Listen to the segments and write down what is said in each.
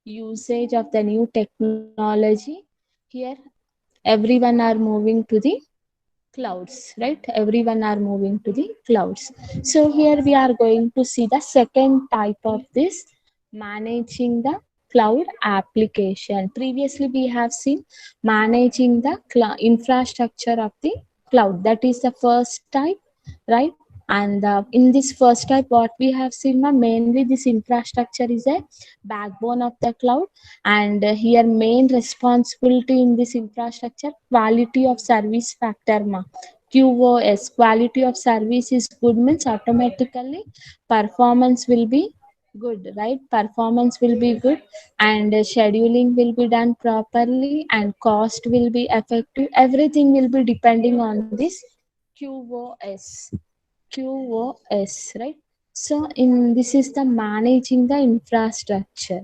usage of the new technology. Here, everyone are moving to the clouds, right? Everyone are moving to the clouds. So here we are going to see the second type of this, managing the cloud application. Previously we have seen managing the infrastructure of the cloud, that is the first type, right? And in this first type what we have seen, mainly this infrastructure is a backbone of the cloud. And here main responsibility in this infrastructure, quality of service factor QoS, quality of service is good means automatically performance will be good, right? Performance will be good, and scheduling will be done properly, and cost will be effective. Everything will be depending on this QoS. QoS, right? So in this is the managing the infrastructure.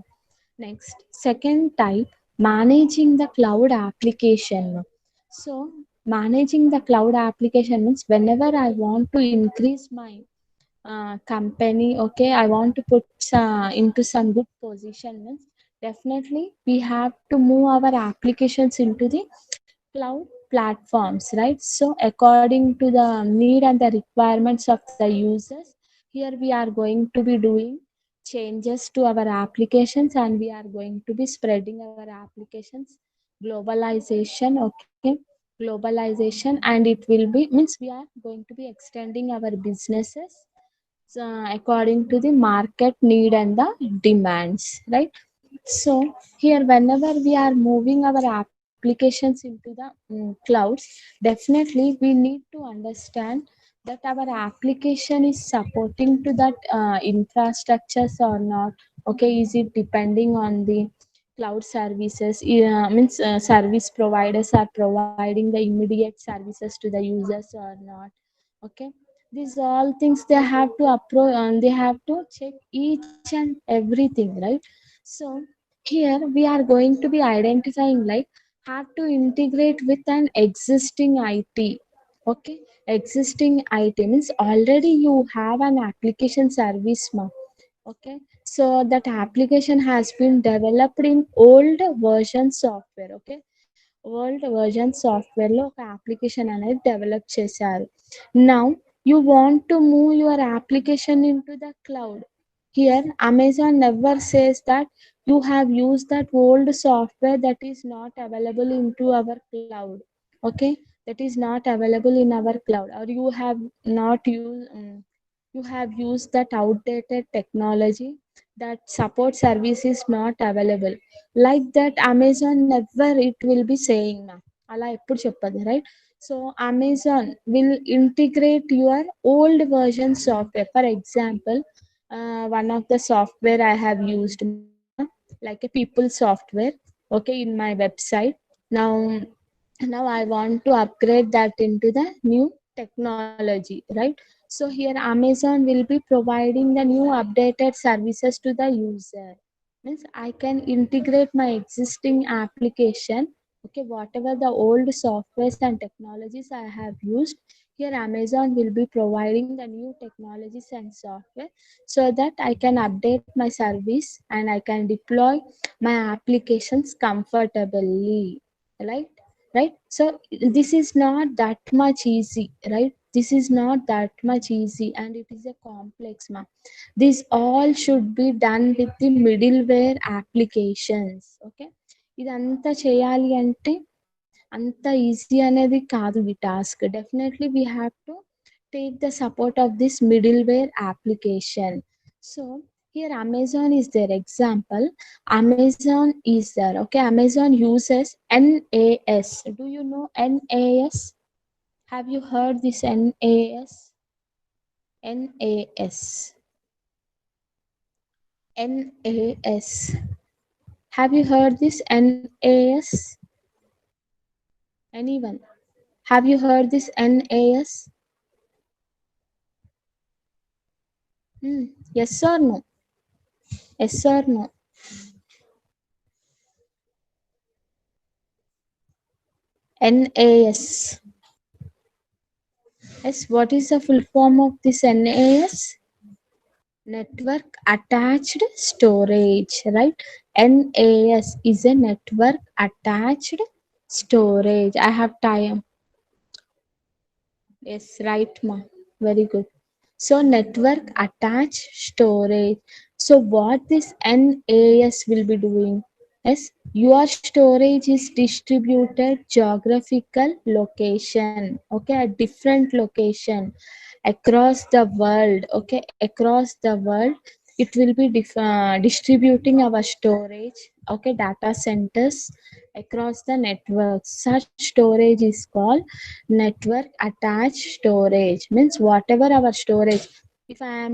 Next, second type, managing the cloud application. So managing the cloud application means whenever I want to increase my company, okay, I want to put into some good position means definitely we have to move our applications into the cloud platforms, right? So according to the need and the requirements of the users, here we are going to be doing changes to our applications, and we are going to be spreading our applications. Globalization, okay, globalization, and it will be means we are going to be extending our businesses according to the market need and the demands, right? So here whenever we are moving our applications into the clouds, definitely we need to understand that our application is supporting to that infrastructures or not. Okay, is it depending on the cloud services? Means service providers are providing the immediate services to the users or not. Okay, these all things they have to approach, and they have to check each and everything, right? So here we are going to be identifying like have to integrate with an existing IT. Okay, existing IT means already you have an application service okay, so that application has been developed in old version software. Okay, old version సాఫ్ట్వేర్లో ఒక application అనేది develop చేశారు. Now you want to move your application in to the cloud. Here Amazon never says that you have used that old software that is not available into our cloud. Okay, that is not available in our cloud, or you have not used you have used that outdated technology, that support service is not available. Like that Amazon never it will be saying ma'am. అలా ఎప్పుడు చెప్పదు, right? So Amazon will integrate your old version software. For example, one of the software I have used like a people software, okay, in my website. Now I want to upgrade that into the new technology, right? So here Amazon will be providing the new updated services to the user. Means I can integrate my existing application, okay, whatever the old softwares and technologies I have used, here Amazon will be providing the new technologies and software so that I can update my service and I can deploy my applications comfortably, right? Right, so this is not that much easy, right? This is not that much easy, and it is a complex map. This all should be done with the middleware applications. Okay, ఇదంతా చేయాలి అంటే అంత easy అనేది కాదు ఈ task. Definitely we have to take the support of this middleware application. So here Amazon is their example. Amazon is there, okay? Amazon uses NAS. Do you know NAS? Have you heard this NAS? NAS. NAS. Have you heard this NAS? Anyone? Have you heard this NAS? Yes or no? Yes or no? NAS. Yes, what is the full form of this NAS? Network attached storage, right? NAS is a network attached storage. I have time. Yes, right, ma. Very good. So network attached storage. So what this NAS will be doing is your storage is distributed geographical location. Okay, a different location across the world. Okay, across the world, it will be distributing our storage. Okay, data centers across the network. Such storage is called network attached storage. Means whatever our storage, if I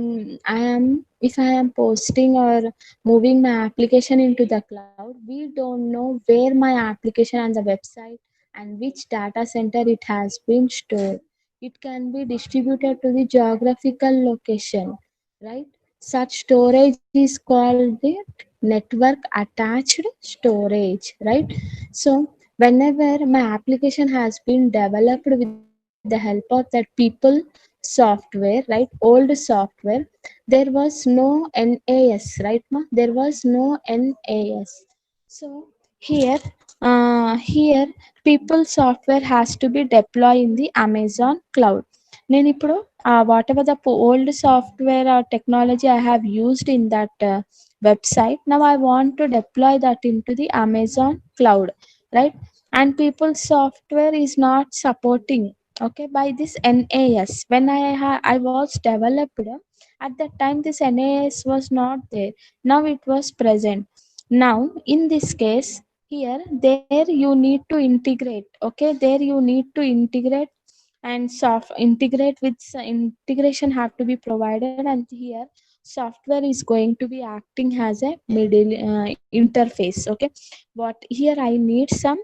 am posting or moving my application into the cloud, we don't know where my application on the website and which data center it has been stored. It can be distributed to the geographical location, right? Such storage is called the network attached storage, right? So whenever my application has been developed with the help of that people software, right, old software, there was no NAS, right, ma? There was no NAS. So here, here people software has to be deployed in the Amazon cloud. నేను ఇప్పుడు whatever the old software or technology I have used in that website, now I want to deploy that into the Amazon cloud, right? And people software is not supporting, okay, by this NAS. When I was developed, at that time this NAS was not there. Now it was present. Now in this case, here there you need to integrate, okay, there you need to integrate and soft integrate with integration have to be provided, and here software is going to be acting as a middle interface. Okay, what here I need some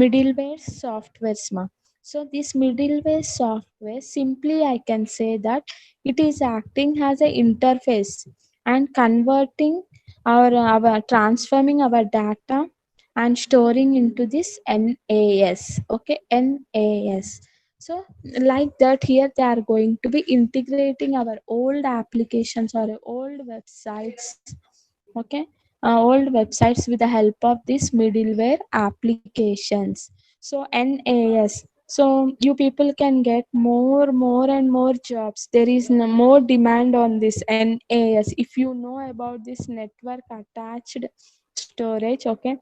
middleware software, so this middleware software, simply I can say that it is acting as a interface and converting our transforming our data and storing into this NAS. Okay, NAS. So like that, here they are going to be integrating our old applications or old websites. Okay, old websites with the help of this middleware applications. So NAS, so you people can get more and more jobs. There is more demand on this NAS. If you know about this network attached storage, okay,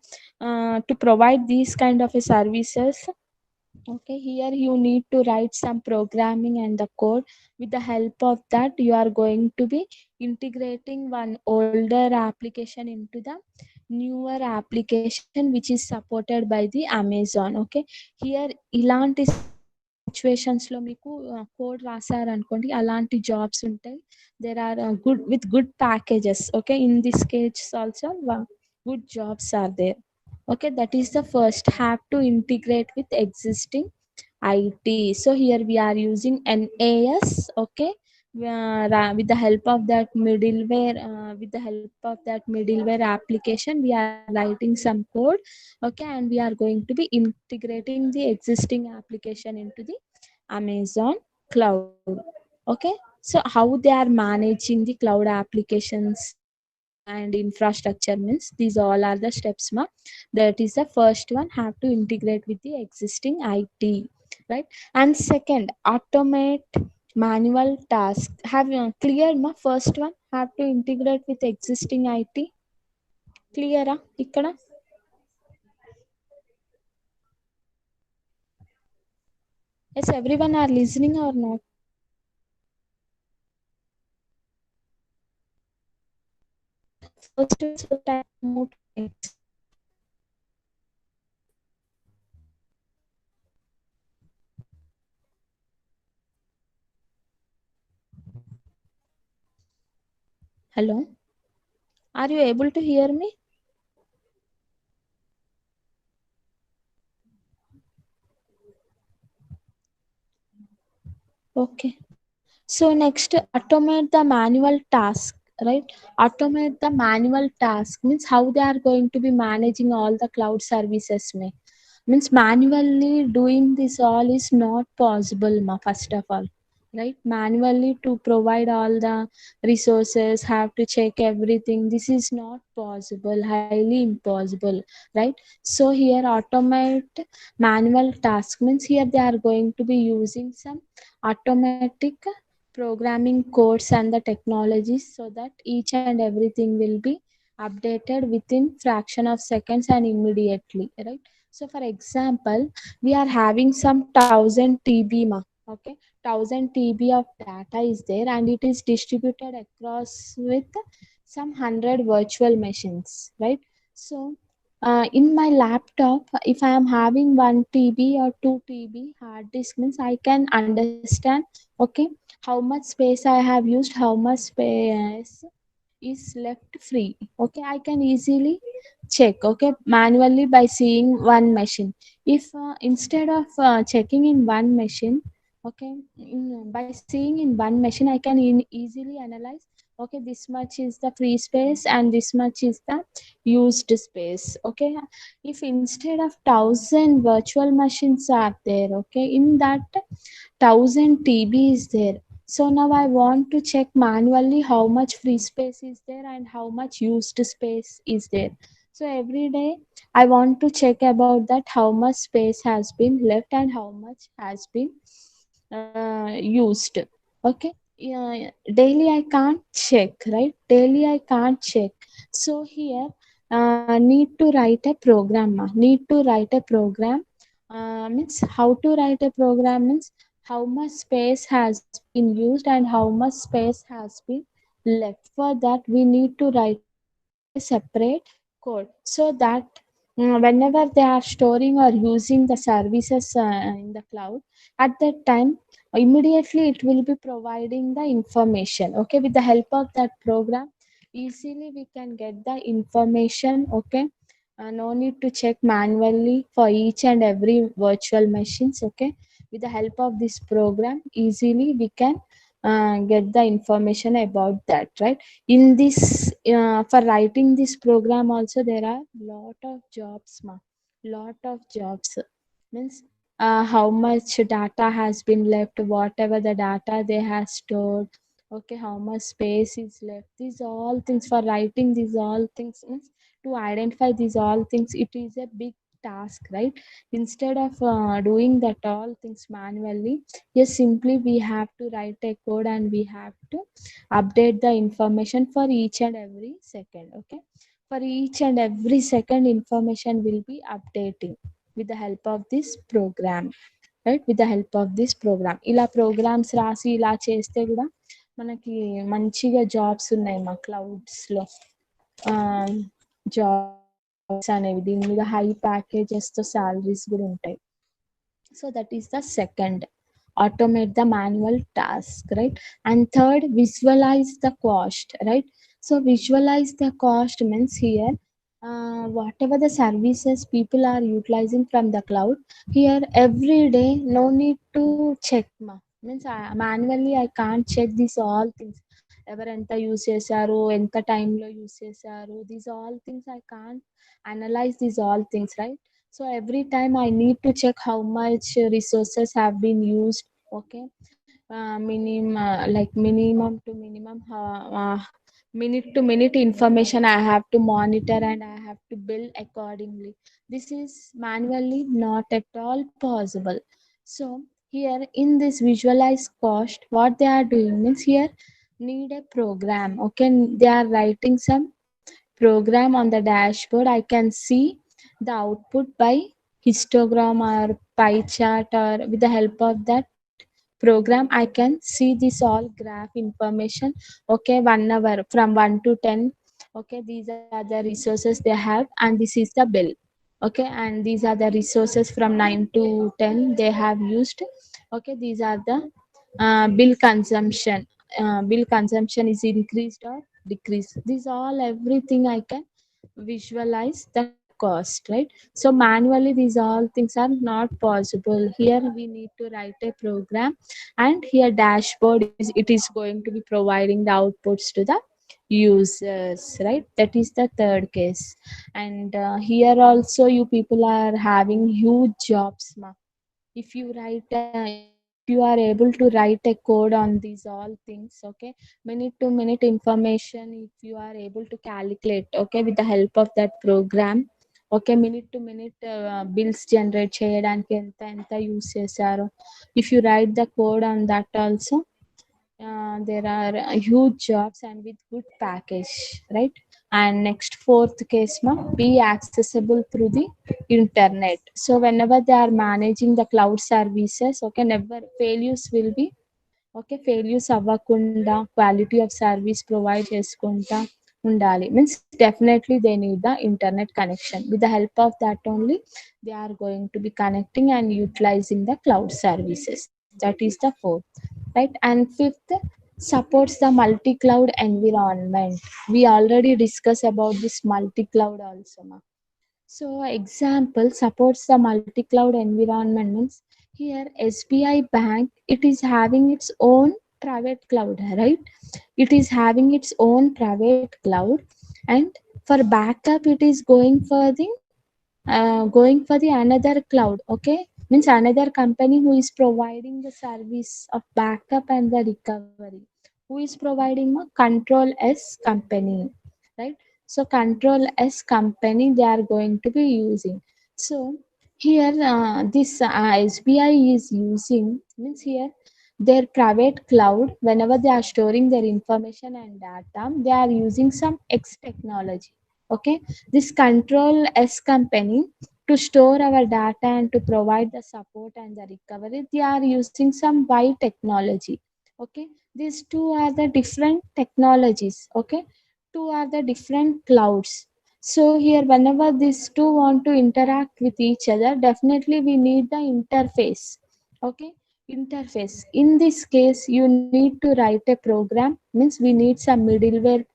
to provide these kind of a services. Okay, here you need to write some programming and the code. With the help of that, you are going to be integrating one older application into the newer application which is supported by the Amazon. Okay, here ఇలాంటి situations లో మీకు code రాసారనుకోండి, అలాంటి jobs ఉంటాయి. There are good with good packages. Okay, in this case also good jobs are there. Okay, that is the first, have to integrate with existing IT. So here we are using NAS. Okay, with the help of that middleware, application, we are writing some code. Okay, and we are going to be integrating the existing application into the Amazon cloud. Okay, so how they are managing the cloud applications and infrastructure means these all are the steps, ma. That is the first one, have to integrate with the existing IT, right? And second, automate manual task. Have you clear, ma? First one, have to integrate with existing IT. Clear ikkada? Yes, everyone are listening or not? First one, so that I can move to next. Hello, are you able to hear me? Okay. So next, automate the manual task, right? Automate the manual task means how they are going to be managing all the cloud services. Means manually doing this all is not possible, ma, first of all. right? Manually to provide all the resources, have to check everything. This is not possible, highly impossible, right? So here automate manual task means here they are going to be using some automatic programming codes and the technologies so that each and everything will be updated within fraction of seconds and immediately, right? So for example, we are having some 1000 TB okay, 1000 TB of data is there and it is distributed across with some 100 virtual machines, right? So in my laptop, if I am having 1 TB or 2 TB hard disk means I can understand, okay, how much space I have used, how much space is left free. Okay, I can easily check, okay, manually by seeing one machine. If instead of checking in one machine, okay, by seeing in one machine I can easily analyze, okay, this much is the free space and this much is the used space. Okay, if instead of 1000 virtual machines are there, okay, in that 1000 TB is there. So now I want to check manually how much free space is there and how much used space is there. So every day I want to check about that how much space has been left and how much has been used. Okay, yeah, daily I can't check, right? Daily I can't check. So here need to write a program. Need to write a program. Means how to write a program means how much space has been used and how much space has been left. For that we need to write a separate code so that whenever they are storing or using the services in the cloud, at that time immediately it will be providing the information. Okay, with the help of that program easily we can get the information. Okay, no need to check manually for each and every virtual machines. Okay, with the help of this program easily we can get the information about that, right? In this for writing this program also there are lot of jobs, lot of jobs means how much data has been left, whatever the data they have stored, okay, how much space is left, these all things for writing these all things means to identify these all things it is a big task, right? Instead of doing that all things manually, yes, simply we have to write a code and we have to update the information for each and every second. Okay, for each and every second information will be updating with the help of this program, right? With the help of this program ఇలా programmes రాసి ఇలా చేస్తే కూడా మనకి మంచిగా jobs ఉన్నాయి మా క్లౌడ్స్లో. Jobs అనేవి దీని మీద హై ప్యాకేజెస్తో శాలరీస్ కూడా ఉంటాయి. So that is the second, automate the manual task, right? And third, visualize the cost, right? So visualize the cost means here whatever the services people are utilizing from the cloud, here every day no need to check means manually I can't check these all things, ఎవరు ఎంత use చేశారు, ఎంత టైంలో use చేశారు, these all things I can't analyze these all things, right? So every time I need to check how much resources have been used. Okay, minimum to minimum, minute to minute information I have to monitor and I have to bill accordingly. This is manually not at all possible. So here in this visualize cost, what they are doing means here need a program. Okay, they are writing some program on the dashboard. I can see the output by histogram or pie chart, or with the help of that program I can see this all graph information. Okay, 1 hour from 1 to 10, okay, these are the resources they have and this is the bill. Okay, and these are the resources from 9 to 10 they have used. Okay, these are the bill consumption. Bill consumption is increased or decreased. These all everything I can visualize the cost, right? So manually these all things are not possible. Here we need to write a program and here dashboard is it is going to be providing the outputs to the users, right? That is the third case. And here also you people are having huge jobs, if you write if you you are able to write a code on these all things, okay, minute to minute information if you are able to calculate, okay, with the help of that program, okay, minute to minute bills generate చేయడానికి ఎంత ఎంత use చేశారో, if you write the code on that also, there are huge jobs and with good package, right? And next fourth case ma, be accessible through the internet. So whenever they are managing the cloud services, okay, never failures will be, okay, failures అవ్వకుండా quality of service provide చేసుకుంటా ఉండాలి. Means definitely they need the internet connection. With the help of that only they are going to be connecting and utilizing the cloud services. That is the fourth, right? And fifth, supports the multi cloud environment. We already discussed about this multi cloud also ma. So example supports the multi-cloud environment means here SBI Bank, it is having its own private cloud, right? It is having its own private cloud, and for backup it is going for the another cloud, okay, means another company who is providing the service of backup and the recovery. Who is providing a control s company, right? So control s company they are going to be using. So here this SBI is using, means here their private cloud, whenever they are storing their information and data, they are using some X technology, okay. This control s company, to store our data and to provide the support and the recovery, they are using some Y technology, okay. These two are the different technologies, okay. Two are the different clouds. So here whenever these two want to interact with each other, definitely we need the interface, okay. Interface, in this case you need to write a program, means we need some middleware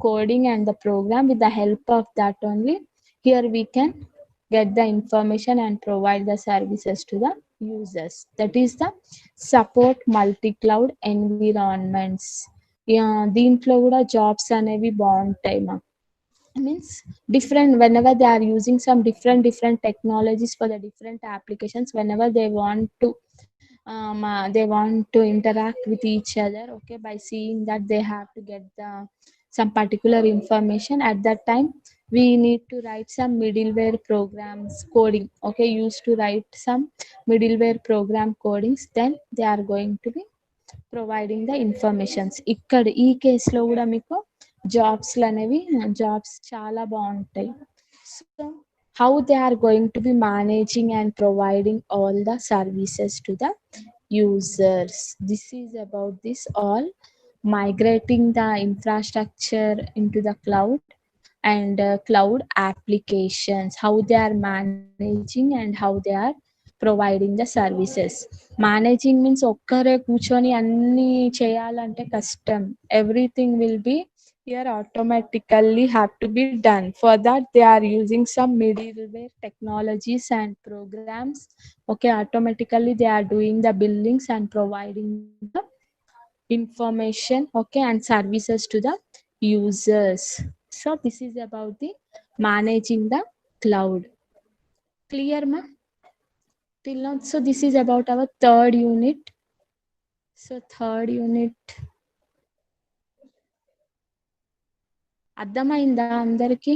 coding and the program. With the help of that only, here we can get the information and provide the services to the users. That is the support multi-cloud environments. దీంట్లో కూడా jobs అనేవి బాగుంటాయి మా. Means different, whenever they are using some different technologies for the different applications, whenever they want to interact with each other, okay, by seeing that they have to get the some particular information at that time, we need to write some middleware programs coding, okay, used to write some middleware program codings, then they are going to be providing the informations. ఇక్కడ ఈ కేసులో కూడా మీకు jobs చాలా బాగుంటాయి. So how they are going to be managing and providing all the services to the users. This is about this all, migrating the infrastructure into the cloud and cloud applications, how they are managing and how they are providing the services. Managing means ఒక్కరే కూర్చొని అన్ని చేయాలంటే కష్టం. Everything will be here automatically have to be done. For that they are using some middleware technologies and programs, okay. Automatically they are doing the billings and providing the information, okay, and services to the users. So this is about the managing the cloud. Clear ma till now? So this is about our third unit. So third unit అర్థమైందా అందరికి?